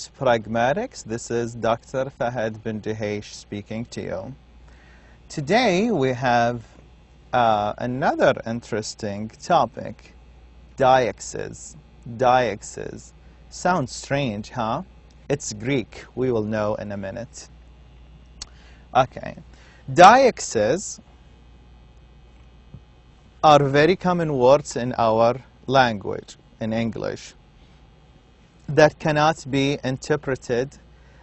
Pragmatics. This is Dr. Fahad bin Deheish speaking to you. Today we have another interesting topic, deixis. Deixis. Sounds strange, huh? It's Greek. We will know in a minute. Okay. Deixis are very common words in our language, in English, that cannot be interpreted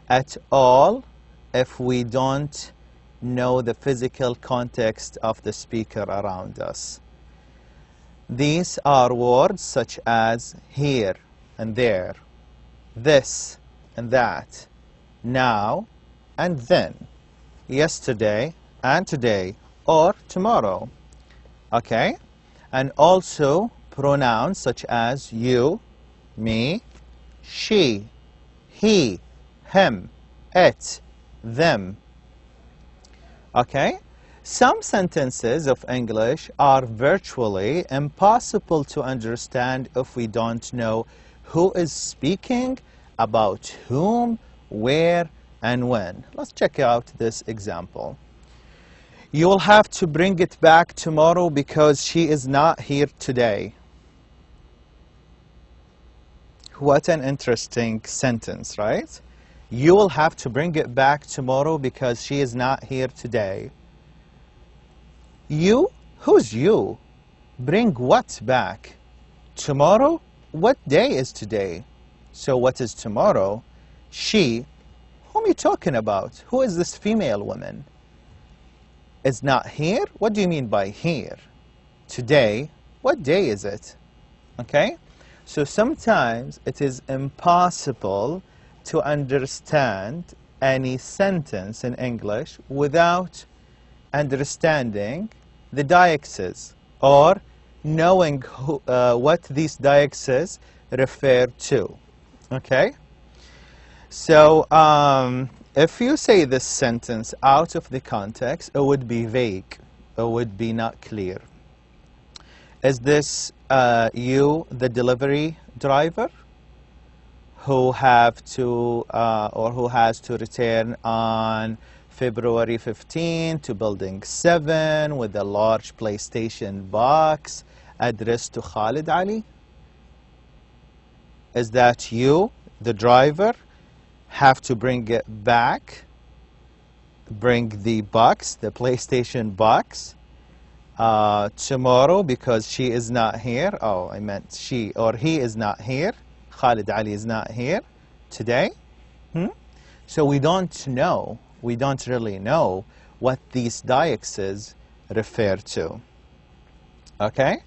at all if we don't know the physical context of the speaker around us. These are words such as here and there, this and that, now and then, yesterday and today, or tomorrow. Okay? And also pronouns such as you, me, she, he, him, it, them. Okay? Some sentences of English are virtually impossible to understand if we don't know who is speaking, about whom, where, and when. Let's check out this example. You will have to bring it back tomorrow because she is not here today. What an interesting sentence, right? You will have to bring it back tomorrow because she is not here today. You? Who's you? Bring what back? Tomorrow? What day is today? So what is tomorrow? She? Whom are you talking about? Who is this female woman? Is not here? What do you mean by here? Today? What day is it? Okay? So sometimes it is impossible to understand any sentence in English without understanding the deixis or knowing what these deixis refer to. Okay? So if you say this sentence out of the context, it would be vague. It would be not clear. Is this you, the delivery driver, who have to or who has to return on February 15 to Building 7 with a large PlayStation box addressed to Khalid Ali? Is that you, the driver, have to bring it back, bring the box, the PlayStation box, tomorrow because she is not here? Oh, I meant she or he is not here. Khalid Ali is not here today. So we don't know, we don't really know what these deixis refer to. Okay?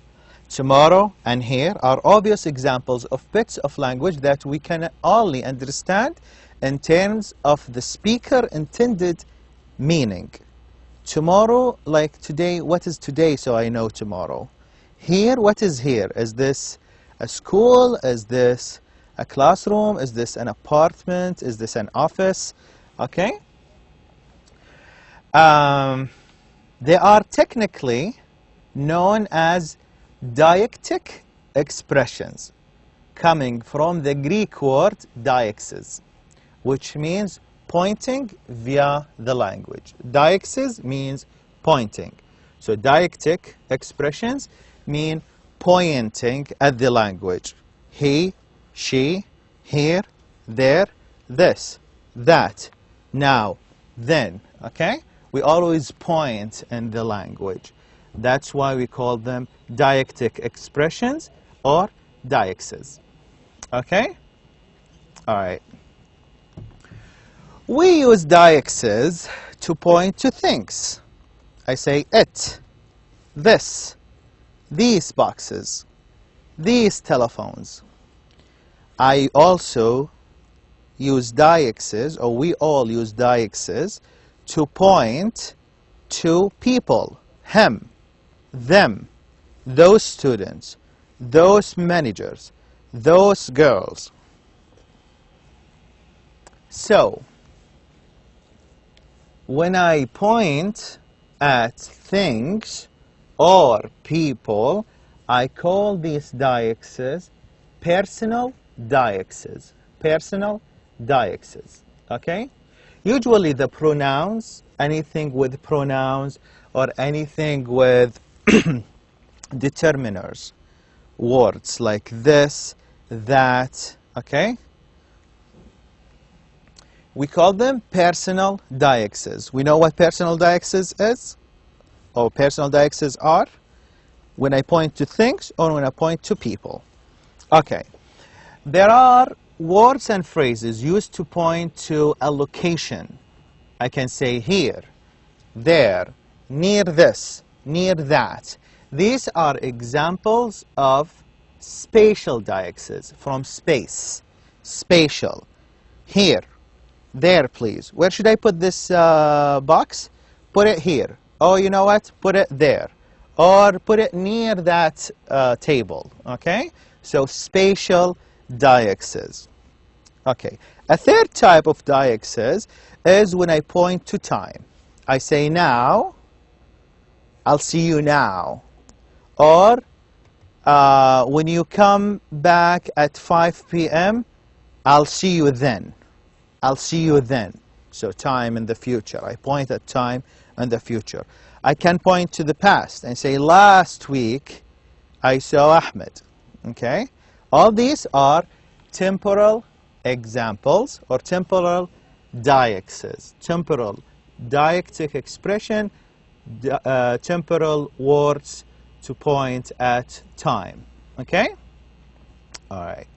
Tomorrow and here are obvious examples of bits of language that we can only understand in terms of the speaker intended meaning. Tomorrow, like today, what is today so I know tomorrow? Here, what is here? Is this a school? Is this a classroom? Is this an apartment? Is this an office? Okay? They are technically known as deictic expressions, coming from the Greek word deixis, which means pointing via the language. Deixis means pointing. So deictic expressions mean pointing at the language. He, she, here, there, this, that, now, then. Okay? We always point in the language. That's why we call them deictic expressions or deixis. Okay? All right. We use deixis to point to things. I say it, this, these boxes, these telephones. I also use deixis, or we all use deixis, to point to people, him, them, those students, those managers, those girls. So, when I point at things or people, I call these deixis personal deixis. Personal Deixes. Okay? Usually the pronouns, anything with pronouns or anything with determiners, words like this, that, okay? We call them personal deixes. We know what personal deixes is? Or personal deixes are? When I point to things or when I point to people. Okay. There are words and phrases used to point to a location. I can say here, there, near this, near that. These are examples of spatial deixes, from space. Spatial. Here, there, please. Where should I put this box? Put it here. Oh, you know what? Put it there. Or put it near that table. Okay? So spatial deixes. Okay. A third type of deixes is when I point to time. I say now, I'll see you now. Or when you come back at 5 p.m., I'll see you then. I'll see you then. So time in the future. I point at time in the future. I can point to the past and say last week I saw Ahmed. Okay? All these are temporal examples or temporal deixes. Temporal deictic expression, temporal words to point at time. Okay? All right.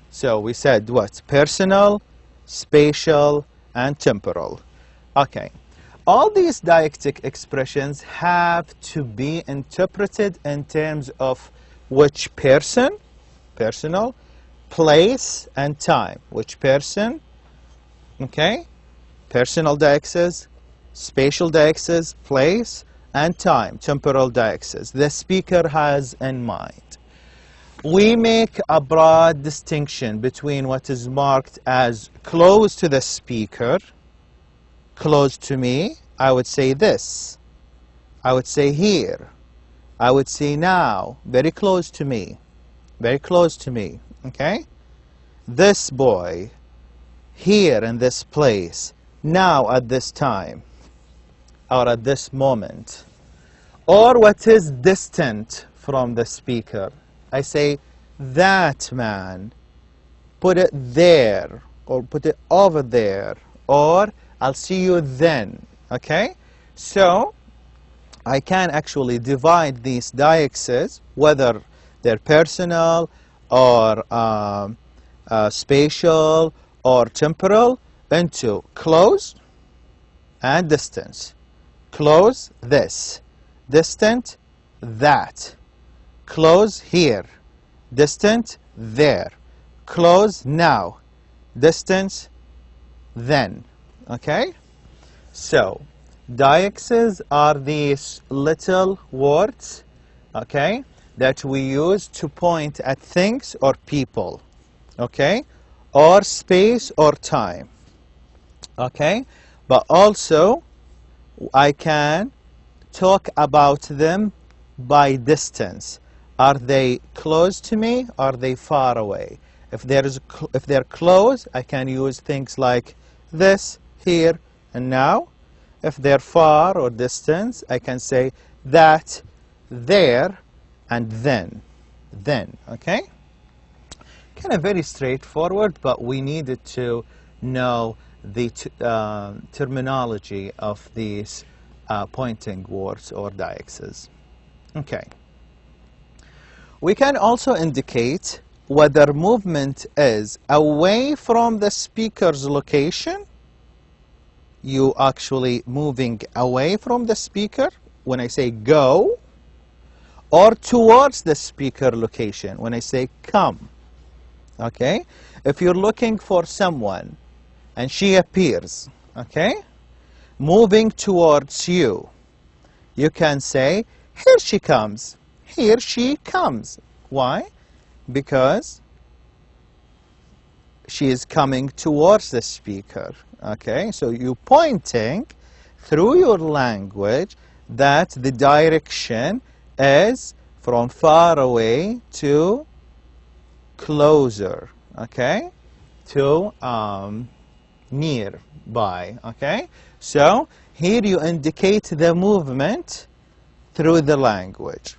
So we said what? Personal, spatial, and temporal. Okay. All these deictic expressions have to be interpreted in terms of which person, personal, place, and time. Which person, okay? Personal deixes, spatial deixes, place, and time, temporal deixes. The speaker has in mind. We make a broad distinction between what is marked as close to the speaker, close to me. I would say this. I would say here. I would say now, very close to me. Very close to me, okay? This boy, here in this place, now at this time, or at this moment. Or what is distant from the speaker. I say, that man, put it there, or put it over there, or I'll see you then, okay? So, I can actually divide these deixes, whether they're personal, or spatial, or temporal, into close and distance. Close, this. Distant, that. Close, here. Distant, there. Close, now. Distance, then. Okay? So, deixes are these little words, okay, that we use to point at things or people, okay, or space or time, okay? But also, I can talk about them by distance. Are they close to me? Are they far away? If they're close, I can use things like this, here, and now. If they're far or distant, I can say that, there, and then. Then, okay? Kind of very straightforward, but we needed to know the terminology of these pointing words or deixes. Okay. We can also indicate whether movement is away from the speaker's location. You actually moving away from the speaker when I say go, or towards the speaker location when I say come. Okay? If you're looking for someone and she appears, okay, moving towards you, you can say, here she comes. Here she comes. Why? Because she is coming towards the speaker. Okay, so you're pointing through your language that the direction is from far away to closer. Okay, to nearby. Okay, so here you indicate the movement through the language.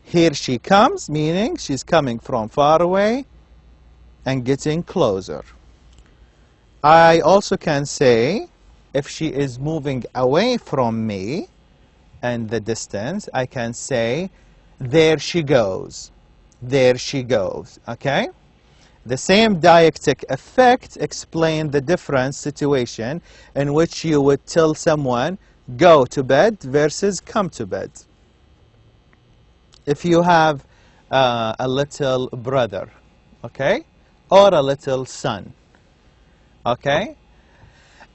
Here she comes, meaning she's coming from far away and getting closer. I also can say, if she is moving away from me and the distance, I can say, there she goes. There she goes. Okay? The same dialectic effect explains the different situation in which you would tell someone, go to bed versus come to bed. If you have a little brother, okay, or a little son, okay,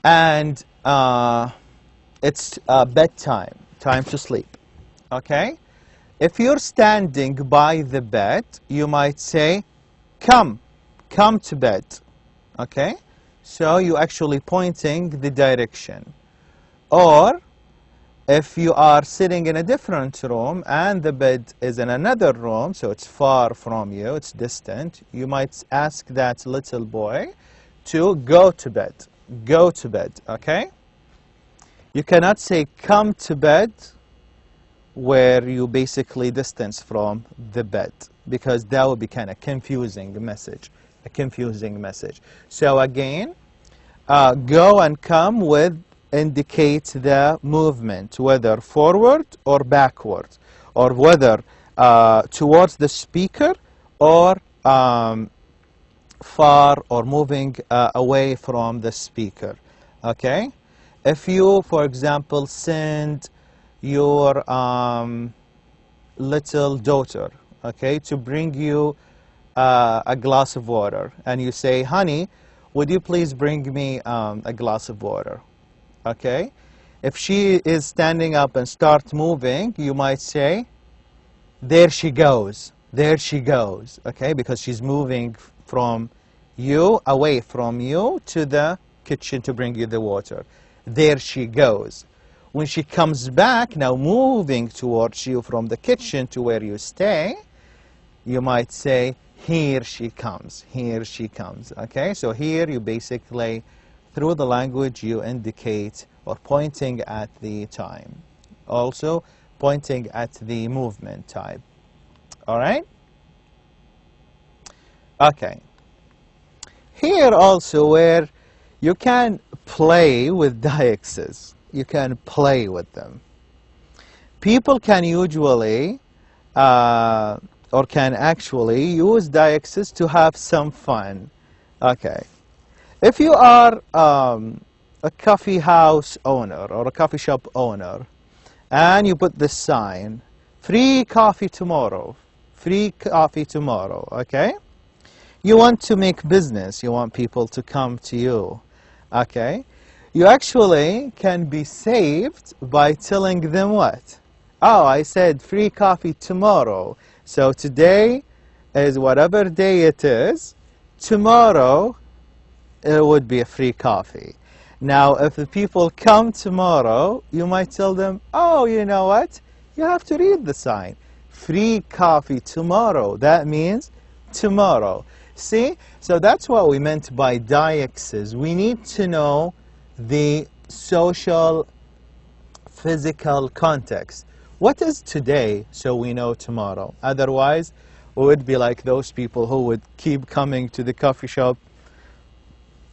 and it's bedtime, time to sleep, okay, if you're standing by the bed, you might say, come to bed, okay, so you're actually pointing the direction. Or if you are sitting in a different room and the bed is in another room, so it's far from you, it's distant, you might ask that little boy to go to bed. Go to bed, okay? You cannot say come to bed where you basically distance from the bed, because that would be kind of confusing message, a confusing message. So again, go and come with indicates the movement, whether forward or backward, or whether towards the speaker or far or moving away from the speaker. Okay? If you, for example, send your little daughter, okay, to bring you a glass of water, and you say, honey, would you please bring me a glass of water? Okay, if she is standing up and start moving, you might say, there she goes, okay, because she's moving from you, away from you, to the kitchen to bring you the water. There she goes. When she comes back, now moving towards you from the kitchen to where you stay, you might say, here she comes, okay? So here you basically, through the language, you indicate or pointing at the time. Also, pointing at the movement type. All right? Okay. Here also where you can play with diaxes. You can play with them. People can usually or can actually use diaxes to have some fun. Okay. If you are a coffee house owner or a coffee shop owner, and you put this sign, free coffee tomorrow, okay? You want to make business, you want people to come to you, okay? You actually can be saved by telling them what? Oh, I said free coffee tomorrow, so today is whatever day it is, tomorrow it would be a free coffee. Now, if the people come tomorrow, you might tell them, oh, you know what? You have to read the sign. Free coffee tomorrow. That means tomorrow. See? So that's what we meant by diaxes. We need to know the social, physical context. What is today so we know tomorrow? Otherwise, we would be like those people who would keep coming to the coffee shop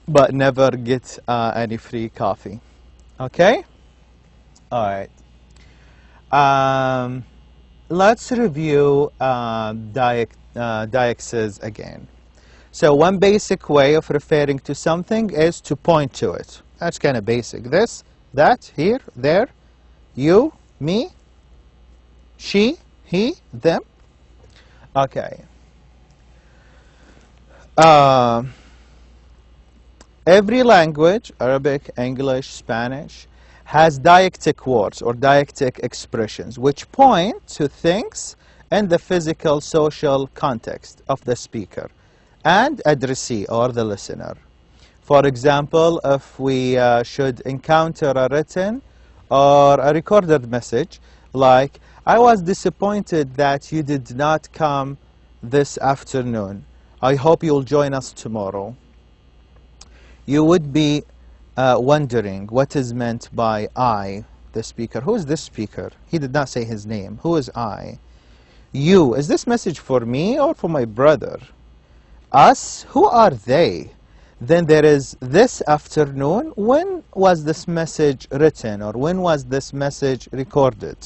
but never get any free coffee. Okay? All right. Let's review diaxes again. So one basic way of referring to something is to point to it. That's kind of basic. This, that, here, there, you, me, she, he, them. Okay. Every language, Arabic, English, Spanish, has dialectic words or dialectic expressions which point to things in the physical, social context of the speaker and addressee or the listener. For example, if we should encounter a written or a recorded message like, I was disappointed that you did not come this afternoon. I hope you'll join us tomorrow. you would be wondering what is meant by I, the speaker. Who is this speaker? He did not say his name. Who is I? You, is this message for me or for my brother? Us, who are they? Then there is this afternoon. When was this message written, or when was this message recorded?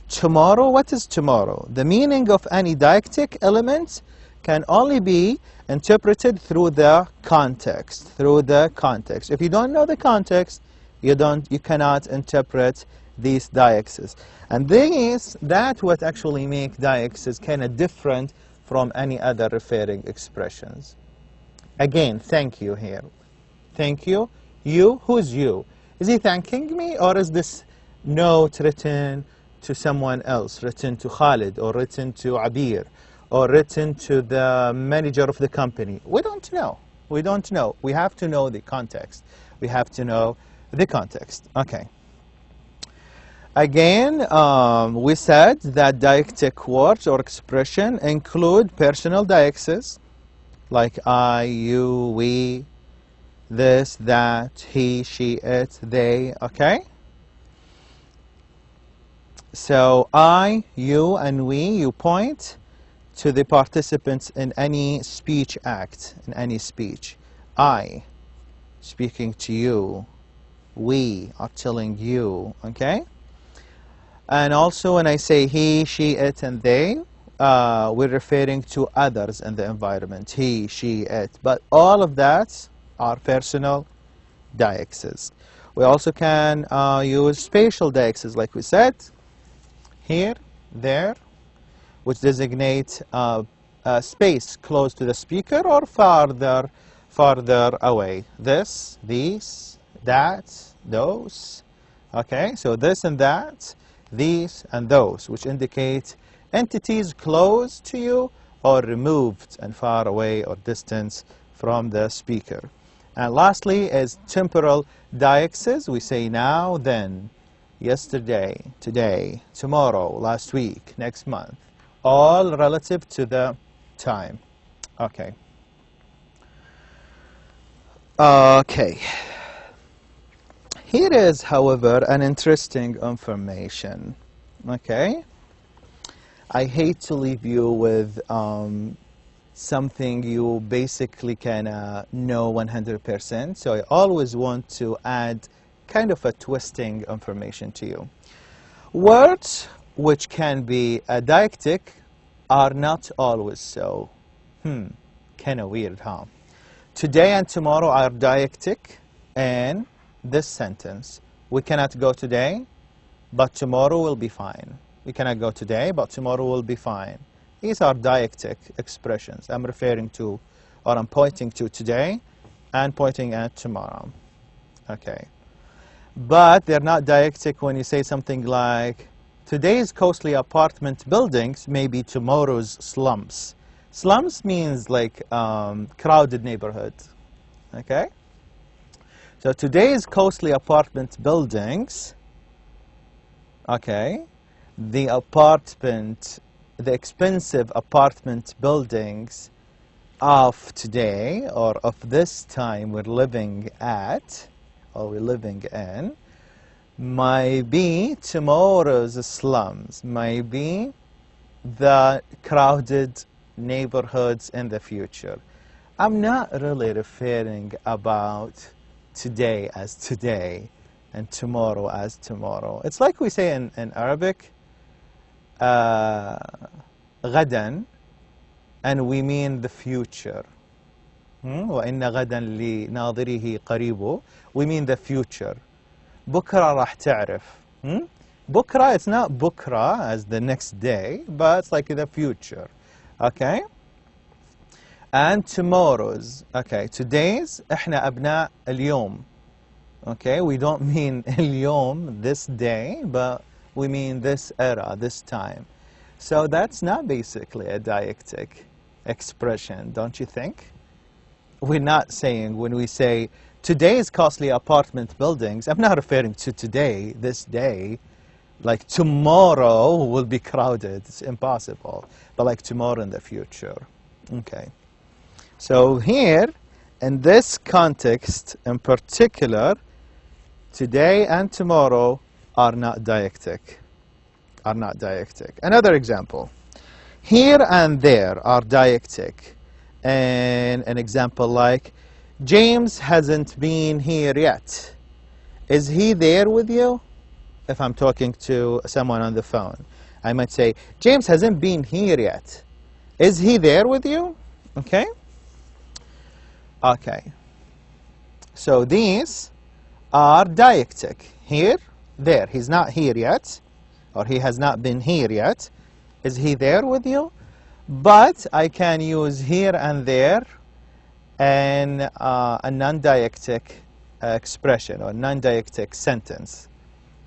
Tomorrow, what is tomorrow? The meaning of any didactic element can only be interpreted through the context. Through the context. If you don't know the context, you cannot interpret these deixes. And that's what actually make deixes kind of different from any other referring expressions. Again, thank you here. Thank you. You, who's you? Is he thanking me, or is this note written to someone else, written to Khalid, or written to Abir, or written to the manager of the company? We don't know. We don't know. We have to know the context. We have to know the context. Okay. Again, we said that deictic words or expression include personal deixes, like I, you, we, this, that, he, she, it, they, okay? So I, you, and we, you point to the participants in any speech act, in any speech. I, speaking to you. We are telling you, okay? And also when I say he, she, it, and they, we're referring to others in the environment. He, she, it. But all of that are personal deixes. We also can use spatial deixes, like we said, here, there, which designate a space close to the speaker or farther away. This, these, that, those. Okay, so this and that, these and those, which indicate entities close to you or removed and far away or distance from the speaker. And lastly is temporal deixes. We say now, then, yesterday, today, tomorrow, last week, next month, all relative to the time. Okay. Okay. Here is, however, an interesting information. Okay. I hate to leave you with something you basically can know 100%. So I always want to add kind of a twisting information to you. Words which can be deictic are not always so. Kind of weird, huh? Today and tomorrow are deictic in this sentence. We cannot go today, but tomorrow will be fine. We cannot go today, but tomorrow will be fine. These are deictic expressions. I'm referring to, or I'm pointing to today and pointing at tomorrow. Okay. But they're not deictic when you say something like, today's costly apartment buildings may be tomorrow's slums. Slums means like crowded neighborhood. Okay? So today's costly apartment buildings, okay, the expensive apartment buildings of today or of this time we're living at or we're living in might be tomorrow's slums, might be the crowded neighborhoods in the future. I'm not really referring about today as today and tomorrow as tomorrow. It's like we say in Arabic, غدا, and we mean the future. وإن غدا لناظره قريب. We mean the future. بكرة راح تعرف. بكرة, it's not بكرة as the next day, but it's like the future. Okay? And tomorrow's, okay, today's, احنا أبناء اليوم. Okay, we don't mean اليوم, this day, but we mean this era, this time. So that's not basically a deictic expression, don't you think? We're not saying, when we say today's costly apartment buildings, I'm not referring to today, this day, like tomorrow will be crowded, it's impossible, but like tomorrow in the future. Okay. So here, in this context in particular, today and tomorrow are not dialectic. Another example. Here and there are dialectic. And an example like, James hasn't been here yet. Is he there with you? If I'm talking to someone on the phone, I might say, James hasn't been here yet. Is he there with you? Okay? Okay. So these are dialectic. Here, there. He's not here yet, or he has not been here yet. Is he there with you? But I can use here and there in a non-dialectic expression or non-dialectic sentence.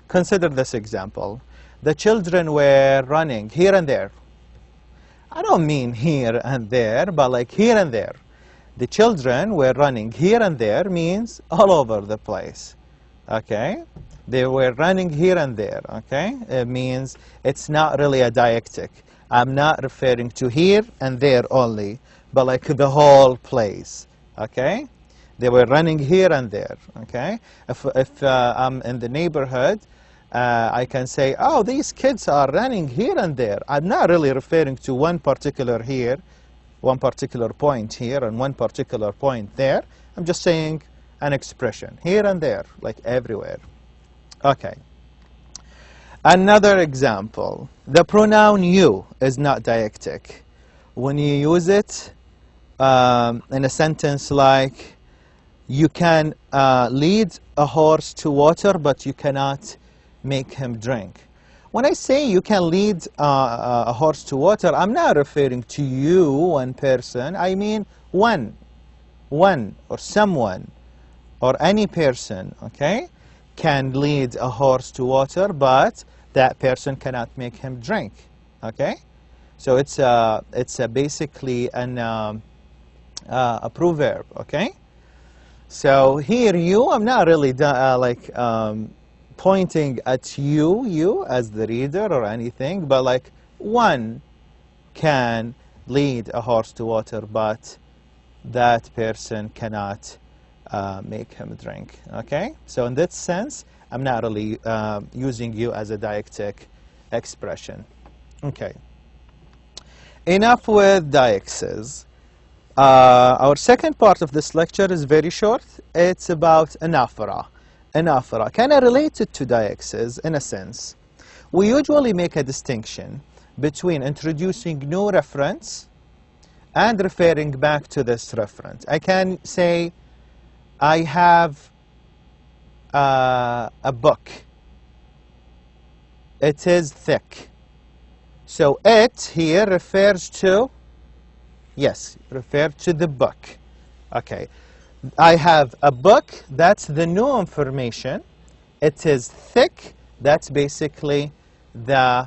Consider this example. The children were running here and there. I don't mean here and there, but like here and there. The children were running here and there means all over the place. Okay? They were running here and there. Okay? It means it's not really a dialectic. I'm not referring to here and there only, but like the whole place. Okay? They were running here and there. Okay? If I'm in the neighborhood, I can say, oh, these kids are running here and there. I'm not really referring to one particular here, one particular point here, and one particular point there. I'm just saying an expression, here and there, like everywhere. Okay. Another example. The pronoun you is not dialectic. When you use it in a sentence like, you can lead a horse to water, but you cannot make him drink. When I say you can lead a horse to water, I'm not referring to you, one person. I mean one or someone or any person, okay, can lead a horse to water, but that person cannot make him drink, okay? So it's basically a proverb, okay? So here you, I'm not really pointing at you as the reader or anything, but like one can lead a horse to water, but that person cannot make him drink. Okay? So in that sense, I'm not really using you as a dialectic expression. Okay. Enough with diaxes. Our second part of this lecture is very short. It's about anaphora. Anaphora. Kind of related to diaxes in a sense. We usually make a distinction between introducing new reference and referring back to this reference. I can say, I have a book. It is thick. So it here refers to, yes, refer to the book. Okay. I have a book, that's the new information. It is thick, that's basically the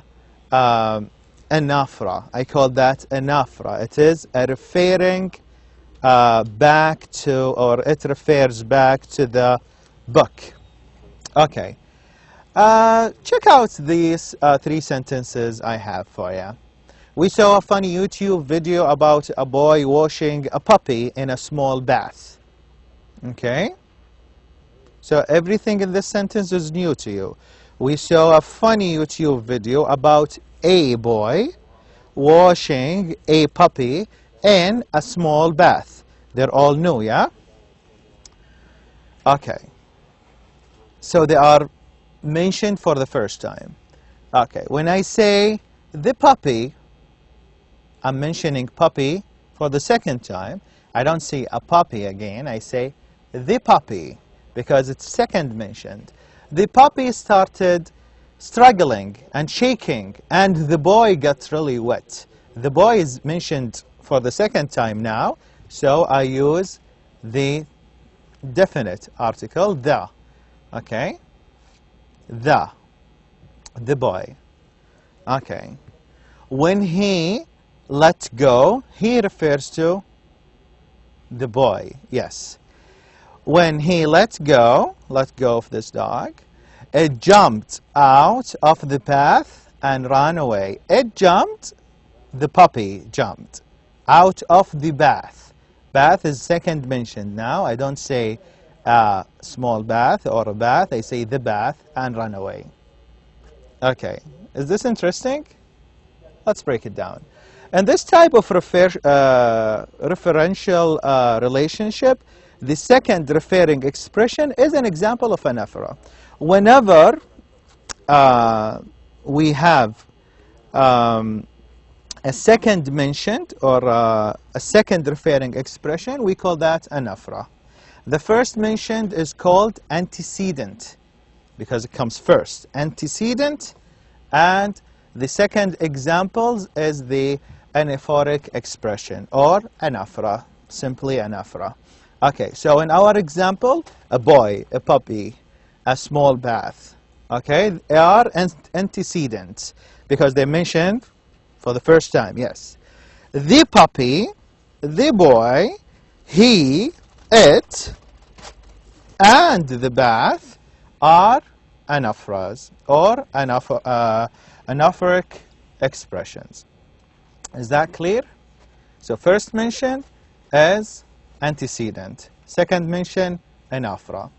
anaphora. I call that anaphora. It is a referring back to, or it refers back to the book. Okay. Check out these three sentences I have for you. We saw a funny YouTube video about a boy washing a puppy in a small bath. Okay? So everything in this sentence is new to you. We saw a funny YouTube video about a boy washing a puppy in a small bath. They're all new, yeah? Okay. So they are mentioned for the first time. Okay. When I say the puppy, I'm mentioning puppy for the second time. I don't say a puppy again. I say the puppy, because it's second mentioned. The puppy started struggling and shaking, and the boy got really wet. The boy is mentioned for the second time now, so I use the definite article, the. Okay? The boy. Okay. When he let go, he refers to the boy, yes. When he let go of this dog, it jumped out of the path and ran away. It jumped, the puppy jumped out of the bath. Bath is second mentioned now. I don't say a small bath or a bath. I say the bath and run away. Okay, is this interesting? Let's break it down. And this type of referential relationship, the second referring expression is an example of anaphora. Whenever we have a second mentioned or a second referring expression, we call that anaphora. The first mentioned is called antecedent because it comes first. Antecedent, and the second example is the anaphoric expression or anaphora, simply anaphora. Okay, so in our example, a boy, a puppy, a small bath. Okay, they are antecedents because they mentioned for the first time, yes. The puppy, the boy, he, it, and the bath are anaphoras or anaphoric expressions. Is that clear? So first mention is antecedent. Second mention, anaphora.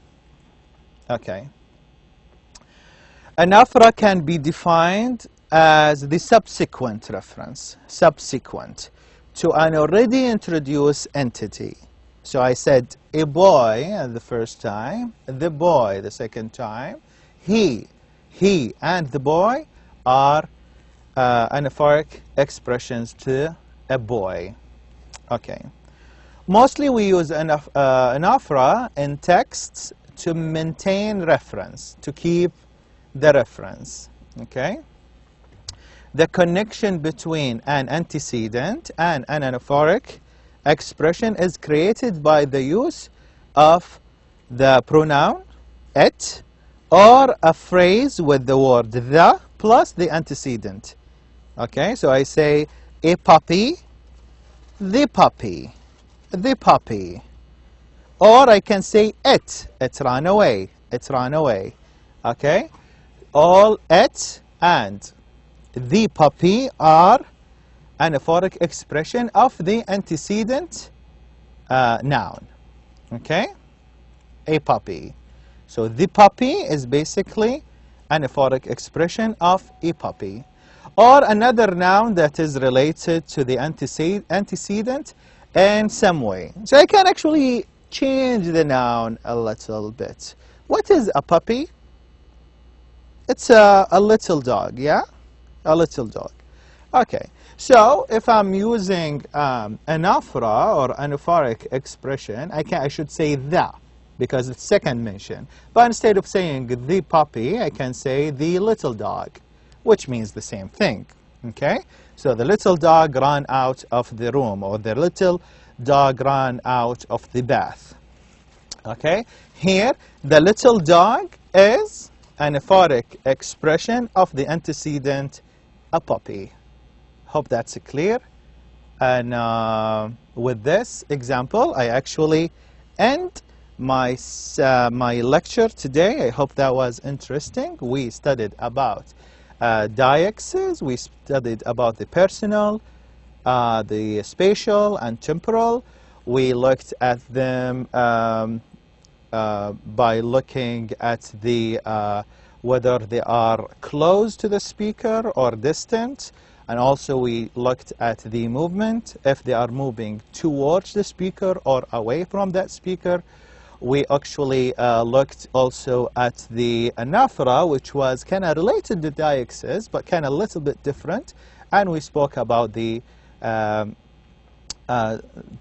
Okay. Anaphora can be defined as the subsequent reference, subsequent to an already introduced entity. So I said a boy the first time, the boy the second time, he and the boy are anaphoric expressions to a boy. Okay. Mostly we use anaphora in texts to maintain reference, to keep the reference. Okay. The connection between an antecedent and an anaphoric expression is created by the use of the pronoun it or a phrase with the word the plus the antecedent. Okay, so I say a puppy, the puppy, the puppy. Or I can say it ran away, it ran away. Okay, all it and the puppy are anaphoric expression of the antecedent noun. Okay, a puppy. So the puppy is basically anaphoric expression of a puppy. Or another noun that is related to the antecedent in some way. So I can actually change the noun a little bit. What is a puppy? It's a little dog, yeah? A little dog. Okay, so if I'm using anaphora or anaphoric expression, I should say the, because it's second mention. But instead of saying the puppy, I can say the little dog, which means the same thing. Okay, so the little dog ran out of the room, or the little dog ran out of the bath. Okay, here the little dog is anaphoric expression of the antecedent, a puppy. Hope that's clear. And with this example, I actually end my lecture today. I hope that was interesting. We studied about deixes. We studied about the personal, the spatial, and temporal. We looked at them by looking at the whether they are close to the speaker or distant. And also we looked at the movement, if they are moving towards the speaker or away from that speaker. We actually looked also at the anaphora, which was kind of related to deixes, but kind of a little bit different. And we spoke about the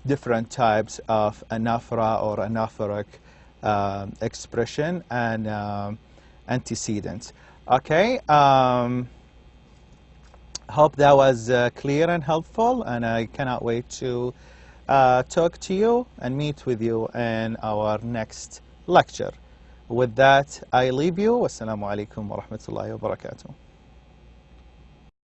different types of anaphora or anaphoric expression and antecedents. Okay. Hope that was clear and helpful, and I cannot wait to talk to you and meet with you in our next lecture. With that, I leave you. Wassalamu alaikum wa rahmatullahi wa barakatuh.